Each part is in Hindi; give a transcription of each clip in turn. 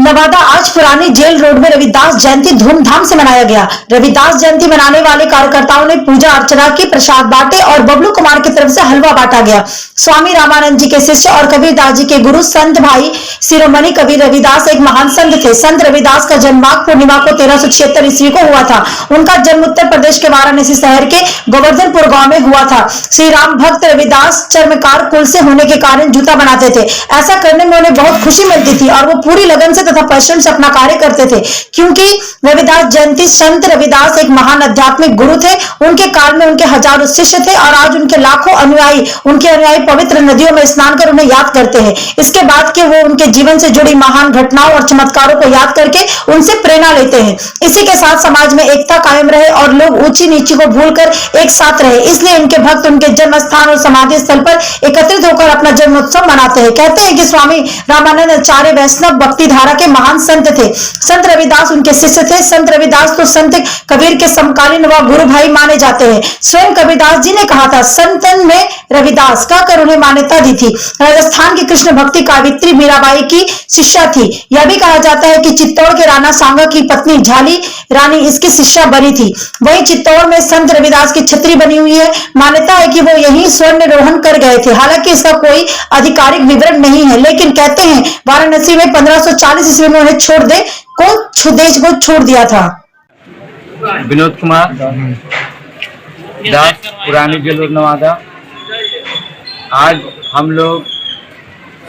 नवादा आज पुरानी जेल रोड में रविदास जयंती धूमधाम से मनाया गया। रविदास जयंती मनाने वाले कार्यकर्ताओं ने पूजा अर्चना की, प्रसाद बांटे और बबलू कुमार की तरफ से हलवा बांटा गया। स्वामी रामानंद जी के शिष्य और कबीरदास जी के गुरु संत भाई शिरोमणि कबीर रविदास एक महान संत थे। संत रविदास का जन्म माघ पूर्णिमा को 1376 ईस्वी को हुआ था। उनका जन्म उत्तर प्रदेश के वाराणसी शहर के गोवर्धनपुर गांव में हुआ था। श्री राम भक्त रविदास चर्मकार कुल से होने के कारण जूता बनाते थे। ऐसा करने में उन्हें बहुत खुशी मिलती थी और वो पूरी लगन से तथा परिश्रम से अपना कार्य करते थे, क्योंकि रविदास जयंती संत रविदास एक महान आध्यात्मिक गुरु थे। उनके काल में उनके हजारों शिष्य थे और आज उनके लाखों अनुयायी पवित्र नदियों में स्नान कर उन्हें याद करते हैं। इसके बाद के वो उनके जीवन से जुड़ी महान घटनाओं और चमत्कारों को याद करके उनसे प्रेरणा लेते हैं। इसी के साथ समाज में एकता कायम रहे और लोग ऊंची नीची को भूलकर एक साथ रहे, इसलिए इनके भक्त उनके जन्म स्थान और समाधि स्थल पर एकत्रित होकर अपना जन्मोत्सव मनाते हैं। कहते हैं कि स्वामी रामानंद आचार्य वैष्णव भक्ति धारा के महान संत थे। संत रविदास उनके शिष्य थे। संत रविदास तो संत कबीर के समकालीन व गुरु भाई माने जाते हैं। स्वयं कबीरदास जी ने कहा था, संतन में रविदास कहकर उन्हें मान्यता दी थी। राजस्थान की कृष्ण भक्ति कावित्री मीराबाई की शिष्या थी। यह भी कहा जाता है कि चित्तौड़ के राणा सांगा की पत्नी झाली रानी इसकी शिष्या बनी थी। वहीं चित्तौड़ में संत रविदास की छतरी बनी हुई है। मान्यता है कि वो यही स्वर्णारोहण कर गए थे। हालांकि इसका कोई आधिकारिक विवरण नहीं है, लेकिन कहते हैं वाराणसी में 1540 ईस्वी में उन्हें देश को छोड़ दिया था। विनोद कुमार दास, पुरानी जेल रोड, नवादा। आज हम लोग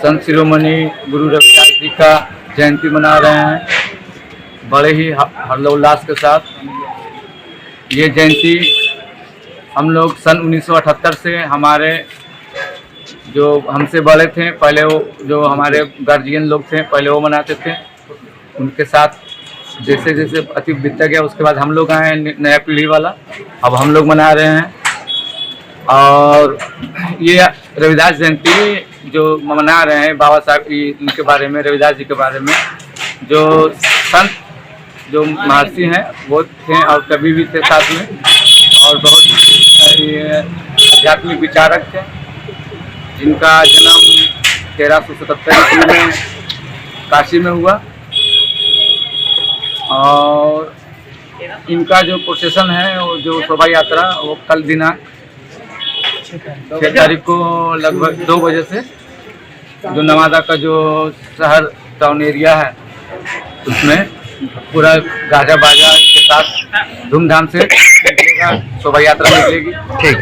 संत शिरोमणि गुरु रविदास जी का जयंती मना रहे हैं बड़े ही हर्षोल्लास के साथ। ये जयंती हम लोग सन 1978 से हमारे जो हमसे बड़े थे पहले, वो जो हमारे गार्जियन लोग थे पहले वो मनाते थे। उनके साथ जैसे जैसे अति बीतता गया उसके बाद हम लोग आए हैं नया पीढ़ी वाला, अब हम लोग मना रहे हैं। और ये रविदास जयंती जो मना रहे हैं बाबा साहब इनके बारे में, रविदास जी के बारे में, जो संत जो महर्षि हैं वो थे और कवि भी थे साथ में, और बहुत आध्यात्मिक विचारक थे, जिनका जन्म 1377 ईस्वी में काशी में हुआ। और इनका जो प्रोसेशन है वो जो शोभा यात्रा वो कल दिनांक 6 तारीख को लगभग 2 बजे से जो नवादा का जो शहर टाउन एरिया है उसमें पूरा गाजा बाजा के साथ धूमधाम से शोभा यात्रा निकलेगी। ठीक।